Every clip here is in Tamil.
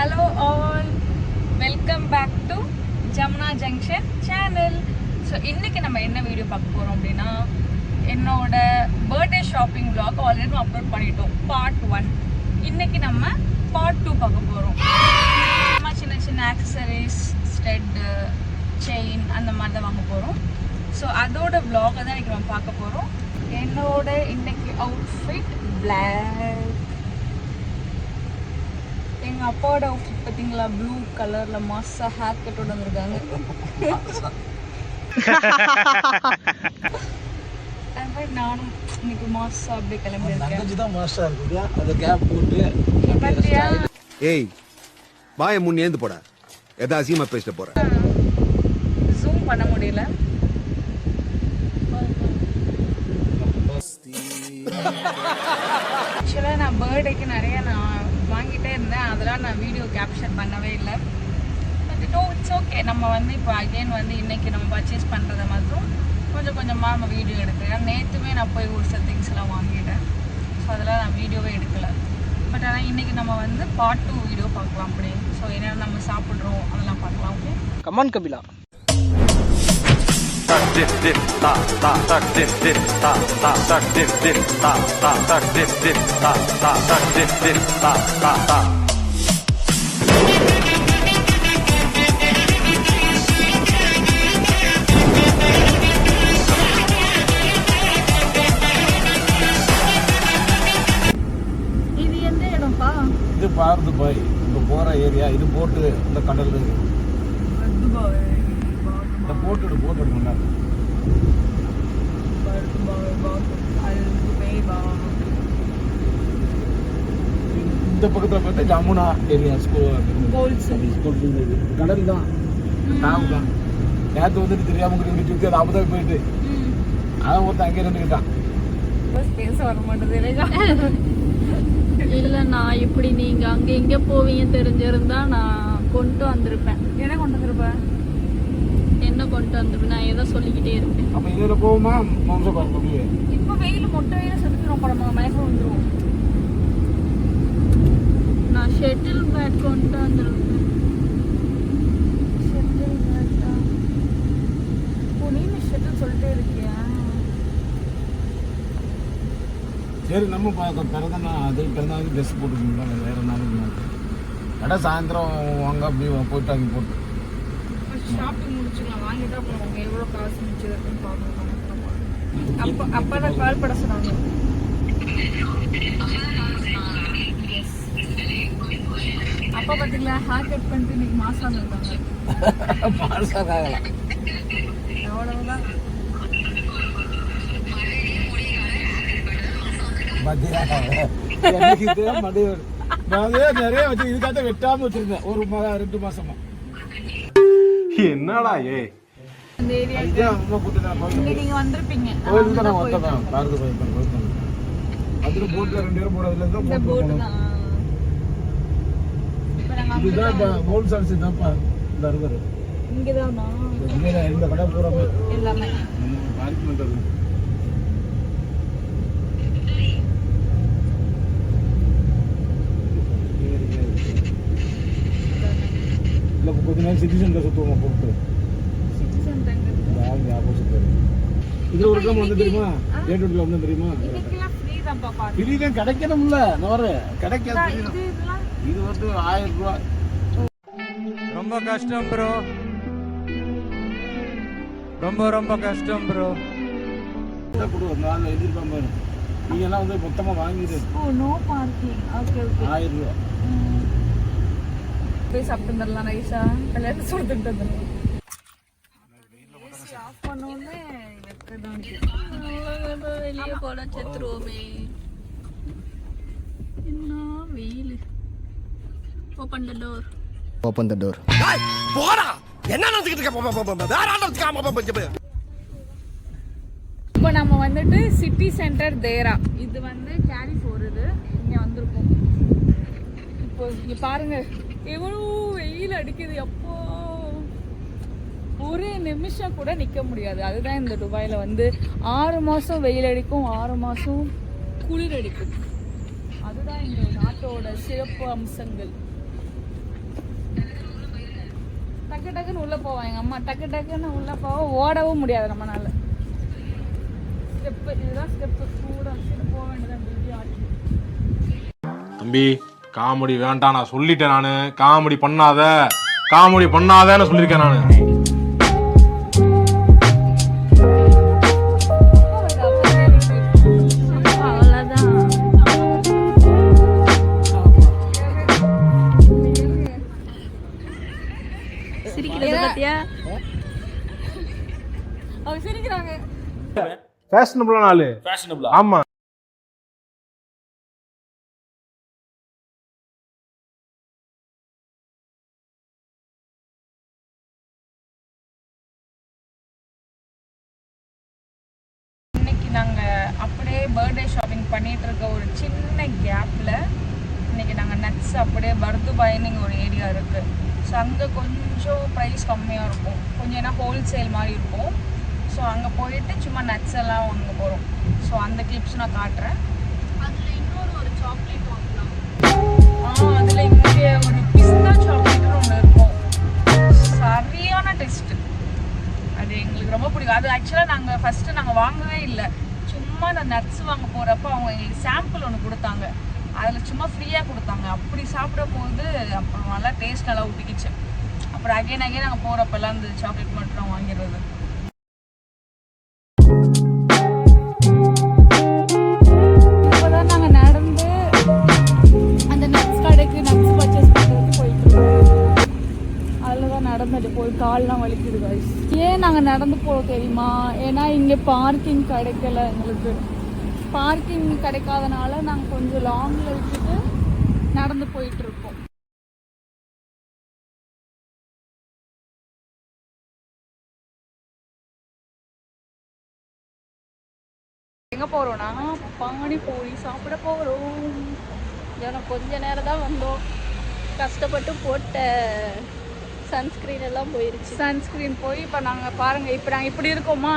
Hello all, welcome back to Jamuna Junction channel. So இன்னைக்கு நம்ம என்ன வீடியோ பார்க்க போறோம் அப்படினா என்னோட birthday shopping vlog already upload பண்ணிட்டோம் பார்ட் 1. இன்னைக்கு நம்ம பார்ட் 2 பார்க்க போறோம். நம்ம சின்ன சின்ன ஆக்சஸரீஸ், ஸ்டட், செயின் அந்த மாதிரி தான் வாங்க போறோம். ஸோ அதோட vlog தான் இன்னைக்கு நம்ம பார்க்க போறோம். என்னோட இன்னைக்கு அவுட்ஃபிட் black. எங்கள் அப்பாவோட அவுட்ஃபிட் பார்த்தீங்களா, ப்ளூ கலரில் மாஸாக ஹேர் கட்டோட வந்திருக்காங்க. நானும் இன்னைக்கு மாஸாக அப்படியே கிளம்பியிருக்கேன். ஏய் வாய முன் ஏந்து போடா, எதா அசியமா பேசிட்டு போற. ஜூம் பண்ண முடியல. ஆக்சுவலாக நான் பர்த்டேக்கு நிறைய நான் வாங்கிட்டே இருந்தேன், அதெல்லாம் நான் வீடியோ கேப்சர் பண்ணவே இல்லை. But it's okay. நம்ம வந்து இப்போ அகெயின் வந்து இன்றைக்கி நம்ம பர்ச்சேஸ் பண்ணுறதை மட்டும் கொஞ்சம் கொஞ்சமாக நம்ம வீடியோ எடுக்கிறேன். நேற்றுமே நான் போய் ஒரு சில திங்ஸ்லாம் வாங்கிட்டேன். ஸோ அதெல்லாம் நான் வீடியோவே எடுக்கலை. பட் ஆனால் இன்றைக்கி நம்ம வந்து பார்ட் 2 வீடியோ பார்க்கலாம். அப்படி ஸோ என்னென்ன நம்ம சாப்பிட்றோம் அதெல்லாம் பார்க்கலாம். Okay, come on Kapila. இது எந்த இடம்ப்பா? இது பார் துபாய். இங்க போற ஏரியா இது. போட்டு இந்த கடல் இருக்கு. துபாய். இந்த போட்டு நல்லா இருக்கு. இந்த பக்கத்துல பார்த்தா ஜமுனா ஏரியா கடல் தான். தான் நேற்று வந்துட்டு தெரியாம சுற்றி அது அபுதாபி போயிட்டு அதான் ஒருத்தன் அங்கே இருந்துக்கிட்டான். பேச வர மாட்டேது. இல்லைண்ணா, இப்படி நீங்க அங்க இங்க போவீங்க தெரிஞ்சிருந்தா நான் கொண்டு வந்திருப்பேன். என்ன கொண்டு வந்திருப்பேன்? என்ன கொண்டு வந்திருப்பேன்? நான் ஏதோ சொல்லிக்கிட்டே இருப்பேன். அப்ப இதுல போகுமா மாம்சம் பார்க்க இப்போ வெயில் மொட்டை வெயில் செலுத்துறோம். படமா மயக்கம் வந்துடும். நான் ஷெட்டில் பேட் கொண்டு வந்திருப்பேன். ஷெட்டில் பேட்டா? ஓ, நீ ஷெட்டில் சொல்லிட்டே இருக்கியா? சரி, நம்ம பிறந்தனா அது பிறந்தாலும் ட்ரெஸ் போட்டுக்கணுங்களா, வேற நாளும் கடை சாயந்தரம் வாங்க அப்படி போயிட்டு அங்கே போட்டு ஷாப்பிங் முடிச்சுக்கலாம். வாங்கிட்டா அப்புறம் அவங்க எவ்வளோ காசு முடிச்சதுன்னு பார்க்கணும். அப்போ தான் கால் பட சொன்னாங்க. அப்பா பார்த்தீங்களா, ஹேர் கட் பண்ணிட்டு இன்னைக்கு மாசம் இருக்காங்க. மாசம் ஆகலாம். எவ்வளவுதான் நிறைய வச்சு இதுக்காக வெட்டாம வச்சிருந்தேன் ஒரு 2 மாசமா. என்னடா இந்த ஏரியா நீங்க வந்திருப்பீங்க. கோயிலுக்கு நான் வந்தேன். பாரத கோயில் அதுல போட்ல 2 பேரும் போறதுல இந்த போட் தான். இப்போ நாங்க இதுதான் கோல் சர்வீஸ் தான் தருவாரு. இங்க தானா? இங்க இந்த கடை பூரா எல்லாமே பார்க் பண்றது. இல்ல கொஞ்ச நேரம் சிட்டி சென்டர் சுத்துவோம் போட்டு. சிட்டி சென்டர் அங்க ஆப்போசிட் இதுல ஒரு கம் வந்து தெரியுமா? டேட் வீட்ல வந்து தெரியுமா? இதுக்கெல்லாம் ஃப்ரீ தான் பாப்பா. ஃப்ரீ தான் கிடைக்கணும்ல. நவர கிடைக்காது. இதெல்லாம் இது வந்து 1000 ரூபாய். ரொம்ப கஷ்டம் ப்ரோ, ரொம்ப கஷ்டம் ப்ரோ. இத கொடு, நான் எழுதிருப்பேன் பாரு. நீங்க எல்லாம் வந்து மொத்தமா வாங்கிடு. ஓ, நோ பார்க்கிங். Okay okay. 1000 ரூபாய். போய் சாப்பிட்டு வந்துடலாம் நைஸா. கல்யாணம் சொல்லிட்டு வந்துடலாம். ஏசி ஆஃப் பண்ணோன்னே வெக்கதான். வெளியே போட செத்துருவோமே. என்ன வெயில். Open the door. Open the door. போடா, என்ன நினைச்சிட்டு இருக்க? வேற ஆளு இப்போ நம்ம வந்துட்டு சிட்டி சென்டர் தேரா. இது வந்து கேலிஃபோர். இது இங்கே வந்திருக்கோம். இப்போ இங்கே பாருங்க எவ்வளோ வெயில் அடிக்குது. எப்போ ஒரு நிமிஷம் கூட நிற்க முடியாது. அதுதான் இந்த துபாயில் வந்து 6 மாதம் வெயில் அடிக்கும், 6 மாதம் குளிர் அடிக்கும். அதுதான் இந்த நாட்டோட சிறப்பு அம்சங்கள். டக்கு டக்குன்னு உள்ள போவான் எங்க அம்மா. டக்கு டக்குன்னு உள்ள போவ ஓடவும் முடியாது நம்மனால. ஸ்டெப் இதுதான் ஸ்டெப் கூட போக வேண்டியதான். தம்பி காமெடி வேண்டாம், நான் சொல்லிட்டேன். நானு காமெடி பண்ணாதன்னு சொல்லியிருக்கேன் நானு. அவங்க சிரிக்கிறாங்க. ஃபேஷனபிளான ஆளு. ஆமா. இன்னைக்கு நாங்க அப்படியே பர்த்டே ஷாப்பிங் பண்ணிட்டு இருக்க ஒரு சின்ன கேப்ல இன்னைக்கு நாங்க நட்ஸ் அப்படியே பர்துபாய்னு ஒரு ஏரியா இருக்கு. ஸோ அங்கே கொஞ்சம் ப்ரைஸ் கம்மியாக இருக்கும், கொஞ்சம் ஏன்னா ஹோல்சேல் மாதிரி இருக்கும். ஸோ அங்கே போயிட்டு சும்மா நட்ஸ் எல்லாம் வாங்க போகிறோம். ஸோ அந்த கிளிப்ஸ் நான் காட்டுறேன். அதில் இன்னொரு ஒரு சாக்லேட் வாங்கலாம். அதில் இங்கே ஒரு பிஸ்தா சாக்லேட்னு ஒன்று இருக்கும், சரியான டேஸ்ட்டு. அது எங்களுக்கு ரொம்ப பிடிக்கும். அது ஆக்சுவலாக நாங்கள் ஃபஸ்ட்டு நாங்கள் வாங்கவே இல்லை, சும்மா அந்த நட்ஸ் வாங்க போகிறப்ப அவங்க எங்களுக்கு சாம்பிள் ஒன்று கொடுத்தாங்க. அதில் சும்மா ஃப்ரீயாக கொடுத்தாங்க. அப்படி சாப்பிடும் போது அப்புறம் நல்லா டேஸ்ட் நல்லா ஊட்டிக்கிச்சு. அப்புறம் அகைன் நாங்கள் போகிறப்பெல்லாம் இந்த சாக்லேட் மட்டும் வாங்கிடுறது. இப்போதான் நாங்கள் நடந்து அந்த நட்ஸ் கடைக்கு நட்ஸ் பர்ச்சேஸ் பண்ணுறதுக்கு போயிட்டுருக்கோம். அதில் தான் நடந்துட்டு போய் கால்லாம் வலிக்குது guys. ஏன் நாங்கள் நடந்து போகிறோம் தெரியுமா? ஏன்னா இங்கே பார்க்கிங் கிடைக்கல எங்களுக்கு. பார்க்கிங் கிடைக்காதனால நாங்கள் கொஞ்சம் லாங்கில் விட்டுட்டு நடந்து போயிட்டு இருக்கோம். எங்கே போகிறோன்னா பானிபூரி சாப்பிட போகிறோம். ஏன்னா கொஞ்ச நேரம் தான் வந்தோம், கஷ்டப்பட்டு போட்ட சன்ஸ்க்ரீன் எல்லாம் போயிருச்சு. சன்ஸ்க்ரீன் போய் இப்போ நாங்கள் பாருங்கள், இப்போ நாங்கள் இப்படி இருக்கோமா,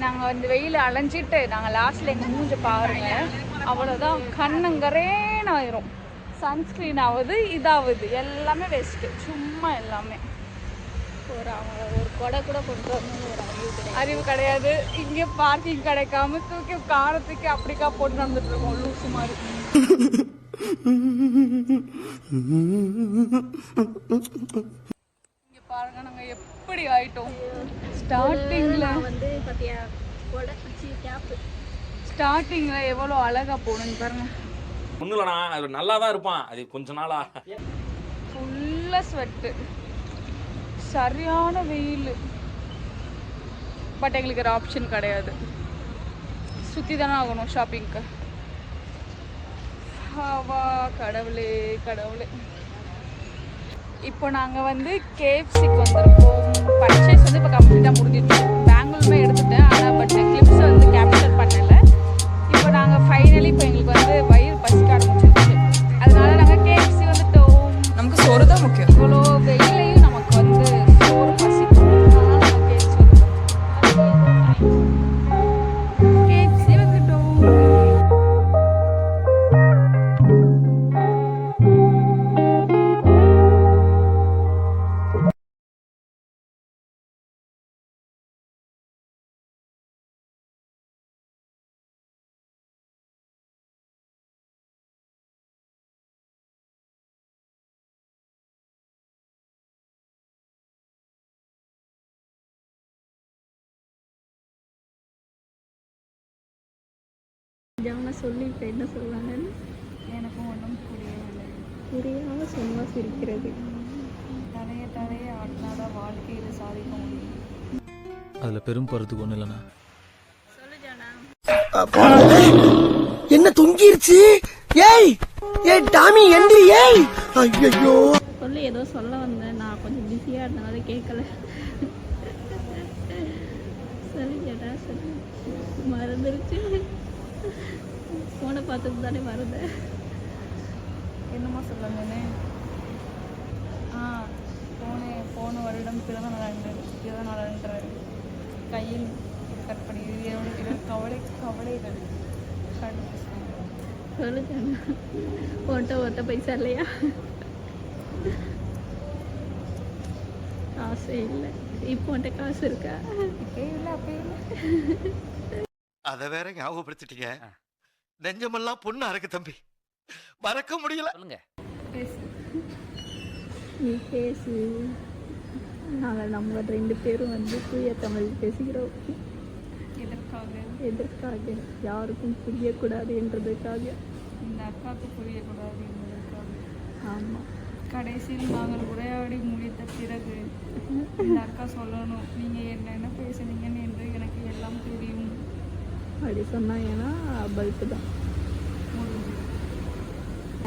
நாங்கள் வந்து வெயில் அலைஞ்சிட்டு நாங்கள் லாஸ்ட்டில் எங்கள் மூஞ்ச பாருங்க, அவ்வளோதான் கண்ணங்கரேன்னு ஆயிரும். சன்ஸ்க்ரீன் ஆகுது, இதாகுது, எல்லாமே வேஸ்ட்டு, சும்மா எல்லாமே. ஒரு கொடை கூட கொண்டு வரணும் ஒரு அறிவு கிடையாது. இங்கே பார்க்கிங் கிடைக்காம தூக்கி காரத்துக்கு அப்படிக்கா போட்டு நடந்துட்டு இருக்கோம் லூசு மாதிரி. இங்க பாருங்க நாங்க எப்படி ஆயிட்டோம். ஸ்டார்டிங்ல வந்து பாத்தியா கொடை பிடிச்சி கேப் ஸ்டார்டிங்ல எவ்வளோ அழகா போகணுங்க பாருங்க. ஒன்றும் இல்லைண்ணா, அது நல்லா தான் இருப்பான், அது கொஞ்ச நாளா ஃபுல்லா ஸ்வெட்டு, சரியான வெயில். பட் எங்களுக்கு ஒரு ஆப்ஷன் கிடையாது, சுற்றி தானே ஆகணும் ஷாப்பிங்க்கு. வா கடவுளே கடவுளே. இப்போ நாங்கள் வந்து கேஎஃப்சிக்கு வந்திருக்கோம். பர்ச்சேஸ் வந்து இப்போ கம்ப்ளீட்டாக முடிஞ்சிடுச்சு. பெங்களூருமே எடுத்துட்டேன், ஆனால் பட் கிளிப்ஸ் வந்து கேப்சர் பண்ணலை. இப்போ நாங்கள் ஃபைனலி இப்போ எங்களுக்கு வந்து வயிறு பசிக்க ஆரம்பிச்சிருச்சு. அதனால நாங்கள் கேஎஃப்சி வந்துட்டோம். நமக்கு சோறு தான் முக்கியம். இவ்வளோ வெயிலையும் நமக்கு வந்து சோறு பசிக்கும். அதனால நாங்கள் கேஎஃப்சி வந்துட்டோம். ஜான சொல்லி இப்போ என்ன சொல்லுவாங்கன்னு எனக்கும் ஒன்றும் புரியவில்லை. புரியாமல் சும்மா சிரிக்கிறது. தலைய தலைய ஆட்டினாதான் வாழ்க்கையில் சாதிக்க முடியும். அதில் பெரும் போகிறதுக்கு ஒன்றும் இல்லைண்ணா. சொல்லு ஜானா. என்ன தொங்கிருச்சு? ஏய் ஏய் டாமி எந்திரி. ஏய் ஐயோ சொல்லு, ஏதோ சொல்ல வந்தேன், நான் கொஞ்சம் பிஸியாக இருந்தனால கேட்கல. சொல்லு ஜானா சொல்லு. மறந்துருச்சு, ஃபோனை பார்த்துட்டு தானே மறந்தேன். என்னமா சொல்லுங்கண்ணே? போன வருடம் பிறந்த நாளன்ற கையில் கற்பனை கவலைகள். சொல்லு ஜானா, ஒருத்த பைசா இல்லையா? காசே இல்லை. இப்போ உன்கிட்ட காசு இருக்கா? இப்பயே இல்லை அப்பயே இல்லை. அத வேற ஞாபகப்படுத்திட்டீங்க. நெஞ்சமெல்லாம் பொண்ணு அறக்கு தம்பி, மறக்க முடியல. பேசு. நீ பேசு. நாங்கள் நம்ம 2 பேரும் வந்து தூய தமிழ் பேசுகிறோம். எதற்காக? யாருக்கும் புரியக்கூடாது என்றதுக்காக. இந்த அக்காவுக்கு புரியக்கூடாது என்பதற்காக. ஆமாம். கடைசியில் நாங்கள் உரையாடி முடித்த பிறகு இந்த அக்கா சொல்லணும், நீங்கள் என்னென்ன பேசுனீங்கன்னு என்று எனக்கு எல்லாம் தெரியும். அப்படி சொன்னாங்கன்னா பல்ப்பு தான்.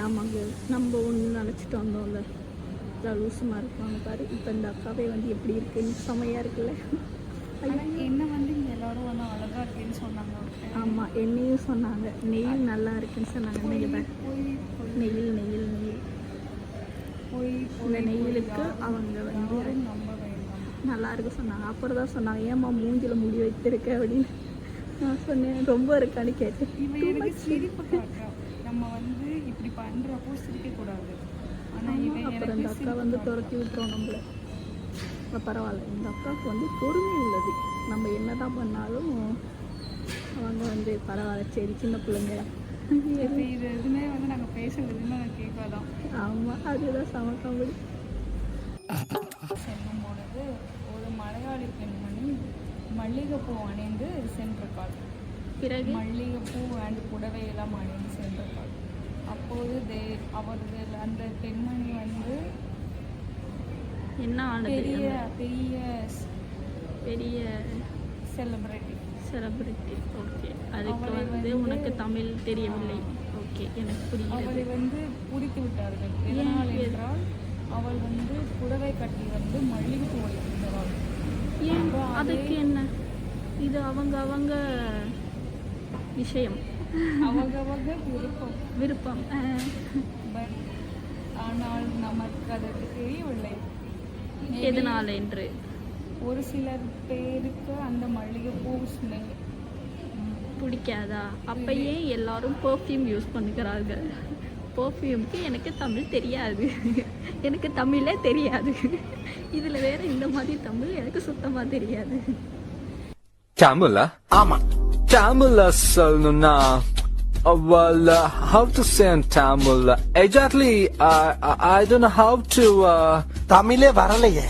ஆமாங்க, நம்ம ஒன்று நினச்சிட்டு வந்தோம்ல, லூசுமாக இருப்பாங்க பாரு. இப்போ இந்த அக்காவே வந்து எப்படி இருக்குன்னு செமையாக இருக்குல்ல. என்ன வந்து இங்கே எல்லாரும் வந்து அழகாக இருக்குன்னு சொன்னாங்க. ஆமாம், என்னையும் சொன்னாங்க. நெயில் நல்லா இருக்குன்னு சொன்னாங்க. நெயில் நெயில் நெயில் இந்த நெயிலுக்கு அவங்க வந்து நம்ப வேண்டாம். நல்லா இருக்கு சொன்னாங்க. அப்புறம் தான் சொன்னாங்க, ஏம்மா மூஞ்சில் முடி வைத்திருக்க அப்படின்னு. நான் சொன்னேன், ரொம்ப இருக்கான்னு கேட்டேன். இவன் எனக்கு சிரிப்பு காட்டுறான். நம்ம வந்து இப்படி பண்ணுறப்போ சிரிக்கக்கூடாது. ஆனால் இவன் அப்புறம் இந்த அக்கா வந்து துரத்தி விட்டுறோம் நம்மள. இப்போ பரவாயில்ல, இந்த அக்காவுக்கு வந்து பொறுமை உள்ளது. நம்ம என்ன தான் பண்ணாலும் அவங்க வந்து பரவாயில்ல, சரி சின்ன பிள்ளைங்க. இது எதுவுமே வந்து நாங்கள் பேசுறது எதுவுமே நாங்கள் கேட்காதான். ஆமாம், அதுதான் சமக்காமடி. செல்லும் பொழுது ஒரு மலையாளி பெண்மணி மல்லிகைப்பூ அணிந்து சென்றிருக்காள். பிறகு மல்லிகைப்பூ அண்ட் புடவையெல்லாம் அணிந்து சென்றிருக்காள். அப்போது அவர்கள் அந்த பெண்மணி வந்து என்ன ஆனது? பெரிய பெரிய பெரிய செலிபிரிட்டி. ஓகே, அதுக்கு வந்து உனக்கு தமிழ் தெரியவில்லை. ஓகே, எனக்கு புரியுது. அவளை வந்து பிடித்து விட்டார்கள். எதனால் என்றால் அவள் வந்து புடவை கட்டி வந்து மல்லிகைப்பூ வைத்திருந்தாள். ஏன்? அதுக்கு என்ன? இது அவங்க விஷயம், அவங்க விருப்பம். பட் ஆனால் நமக்கு அதற்கு தெரியவில்லை எதனால் என்று. ஒரு சிலர் பேருக்கு அந்த மல்லிகைப்பூ ஸ்மெல் பிடிக்காதா? அப்பயே எல்லாரும் பர்ஃப்யூம் யூஸ் பண்ணுகிறார்கள். பர்ஃப்யூமுக்கு எனக்கு தமிழ் தெரியாது. எனக்கு தமிழே தெரியாது. இதில் வேற இந்த மாதிரி தமிழ் எனக்கு சுத்தமாக தெரியாது. தமிழா? ஆமா. தமிழ சொல்லணும்னா well, how to say in Tamil? Exactly, I don't know how to. தமிழே வரலையே.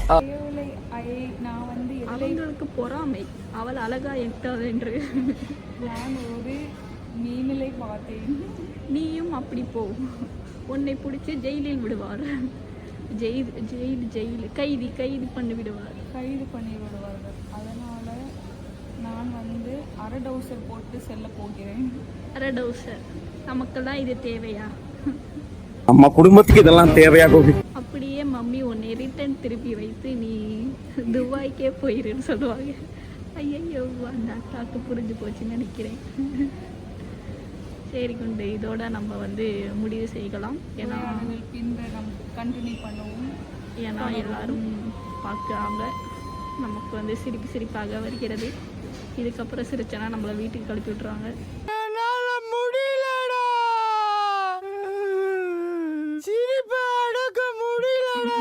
நான் வந்து அவங்களுக்கு பொறாமை, அவள் அழகா எட்டாள் என்று. நான் ஒரு மீனிலை பார்த்தேன். நீயும் அப்படி போ, உன்னை பிடிச்சி ஜெயிலில் விடுவார். கைது பண்ணி விடுவார். கைது பண்ணி விடுவார்கள். அதனால் நான் வந்து அரை டவுசர் போட்டு செல்ல போகிறேன். அரை டவுசர் நமக்கெல்லாம் இது தேவையா? நம்ம குடும்பத்துக்கு இதெல்லாம் தேவையா கோபி? அப்படியே மம்மி உன்னை ரிட்டன் திருப்பி வைத்து நீ துபாய்க்கே போயிருன்னு சொல்லுவாங்க. ஐயோ, அந்த அக்காவுக்கு புரிஞ்சு போச்சுன்னு நினைக்கிறேன். சரி குண்டு, இதோட நம்ம வந்து முடிவு செய்யலாம். ஏன்னா பின்பு நம்ம கண்டினியூ பண்ணுவோம். ஏன்னா எல்லாரும் பார்க்குறாங்க, நமக்கு வந்து சிரிப்பாக வருகிறது. இதுக்கப்புறம் சிரிச்சனா நம்மளை வீட்டுக்கு கழிச்சு விட்டுருவாங்க. முடியலடா, சிரிப்பை அடக்க முடியலடா,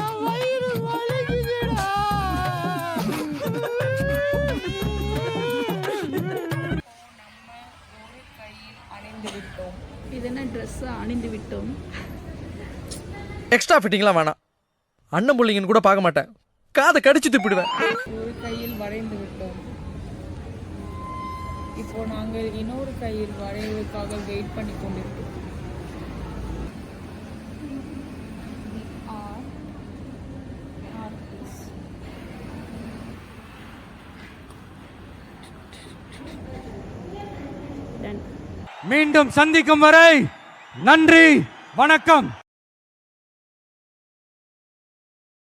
என் வயிறு வலிக்குதுடா. இது என்ன ட்ரெஸ்ஸை அணிந்து விட்டோம். எக்ஸ்ட்ரா ஃபிட்டிங்லாம் வேணாம். அண்ணன் புள்ளிங்கன்னு கூட பார்க்க மாட்டேன், காதை கடிச்சு துப்பிடுவேன். ஒரு கையில் வரைந்து விட்டோம். இப்போ நாங்கள் இன்னொரு கையில் வரைவதற்காக வெயிட் பண்ணி கொண்டிருக்கோம். மீண்டும் சந்திக்கும் வரை நன்றி, வணக்கம்.